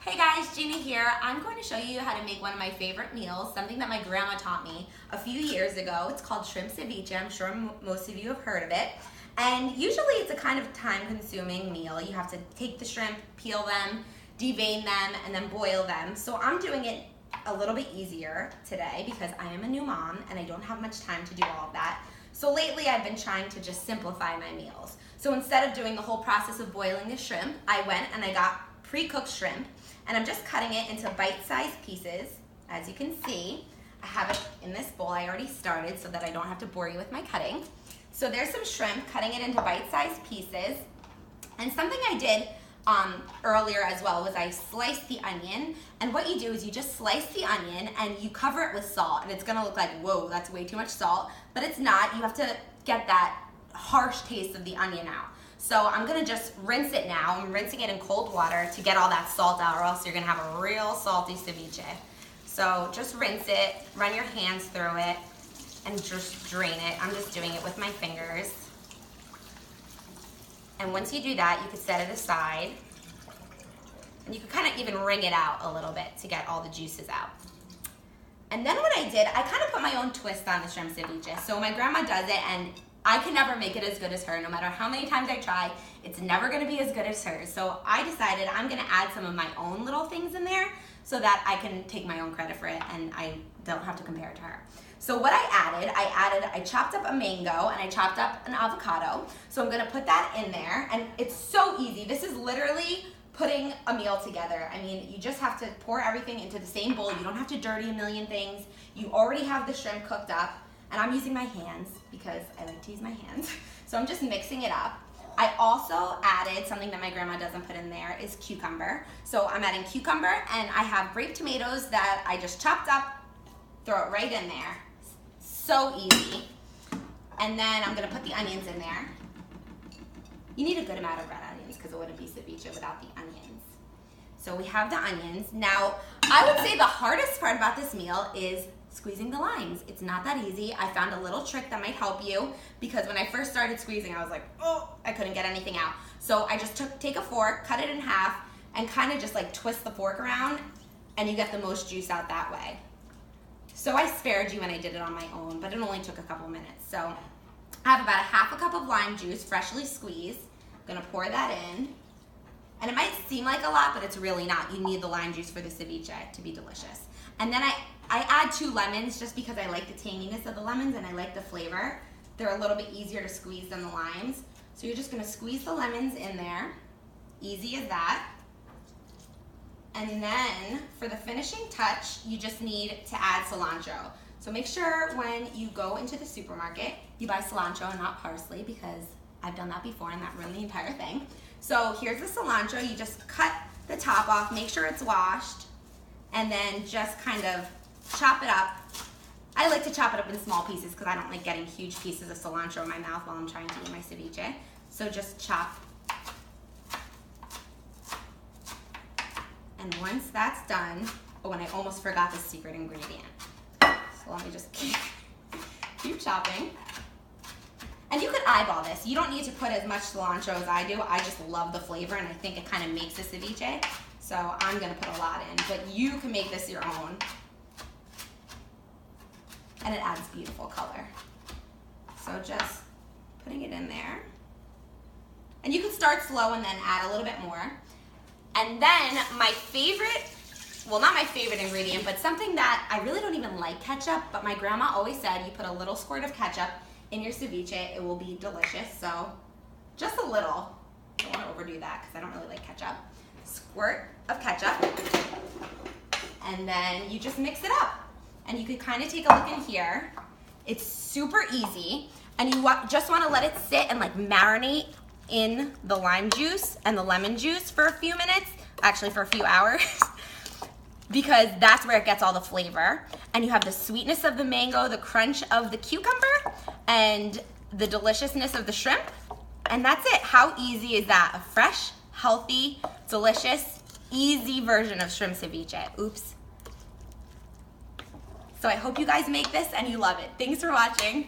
Hey guys, Gina here. I'm going to show you how to make one of my favorite meals, something that my grandma taught me a few years ago. It's called shrimp ceviche. I'm sure most of you have heard of it. And usually it's a kind of time-consuming meal. You have to take the shrimp, peel them, devein them, and then boil them. So I'm doing it a little bit easier today because I am a new mom and I don't have much time to do all of that. So lately I've been trying to just simplify my meals. So instead of doing the whole process of boiling the shrimp, I went and I got pre-cooked shrimp, and I'm just cutting it into bite-sized pieces. As you can see, I have it in this bowl. I already started so that I don't have to bore you with my cutting. So there's some shrimp, cutting it into bite-sized pieces. And something I did earlier as well was I sliced the onion. And what you do is you just slice the onion and you cover it with salt. And it's gonna look like, whoa, that's way too much salt. But it's not. You have to get that harsh taste of the onion out. So I'm gonna just rinse it now. I'm rinsing it in cold water to get all that salt out, or else you're gonna have a real salty ceviche. So just rinse it, run your hands through it, and just drain it. I'm just doing it with my fingers. And once you do that, you can set it aside. And you can kind of even wring it out a little bit to get all the juices out. And then what I did, I kind of put my own twist on the shrimp ceviche. So my grandma does it, and I can never make it as good as her. No matter how many times I try, it's never gonna be as good as hers. So I decided I'm gonna add some of my own little things in there so that I can take my own credit for it and I don't have to compare it to her. So what I chopped up a mango and I chopped up an avocado. So I'm gonna put that in there, and it's so easy. This is literally putting a meal together. I mean, you just have to pour everything into the same bowl. You don't have to dirty a million things. You already have the shrimp cooked up. And I'm using my hands because I like to use my hands. So I'm just mixing it up. I also added something that my grandma doesn't put in there is cucumber. So I'm adding cucumber, and I have grape tomatoes that I just chopped up, throw it right in there. So easy. And then I'm gonna put the onions in there. You need a good amount of red onions because it wouldn't be ceviche without the onions. So we have the onions. Now, I would say the hardest part about this meal is squeezing the limes. It's not that easy. I found a little trick that might help you because when I first started squeezing, I was like, oh, I couldn't get anything out. So I just take a fork, cut it in half, and kind of just like twist the fork around, and you get the most juice out that way. So I spared you when I did it on my own, but it only took a couple minutes. So I have about a cup of lime juice, freshly squeezed. I'm gonna pour that in. And it might seem like a lot, but it's really not. You need the lime juice for the ceviche to be delicious. And then I add 2 lemons just because I like the tanginess of the lemons and I like the flavor. They're a little bit easier to squeeze than the limes. So you're just gonna squeeze the lemons in there. Easy as that. And then for the finishing touch, you just need to add cilantro. So make sure when you go into the supermarket, you buy cilantro and not parsley because I've done that before and that ruined the entire thing. So here's the cilantro. You just cut the top off, make sure it's washed, and then just kind of chop it up. I like to chop it up in small pieces because I don't like getting huge pieces of cilantro in my mouth while I'm trying to eat my ceviche. So just chop. And once that's done, oh, and I almost forgot the secret ingredient. So let me just keep chopping. And you could eyeball this. You don't need to put as much cilantro as I do. I just love the flavor and I think it kind of makes a ceviche. So I'm gonna put a lot in, but you can make this your own. And it adds beautiful color. So just putting it in there. And you can start slow and then add a little bit more. And then my favorite, well, not my favorite ingredient, but something that I really don't even like ketchup, but my grandma always said you put a little squirt of ketchup in your ceviche, it will be delicious. So just a little. I don't want to overdo that because I don't really like ketchup. Squirt of ketchup, and then you just mix it up. And you can kind of take a look in here. It's super easy, and you just want to let it sit and like marinate in the lime juice and the lemon juice for a few minutes, actually for a few hours, because that's where it gets all the flavor. And you have the sweetness of the mango, the crunch of the cucumber, and the deliciousness of the shrimp. And that's it. How easy is that? A fresh, healthy, delicious, easy version of shrimp ceviche. Oops. So I hope you guys make this and you love it. Thanks for watching.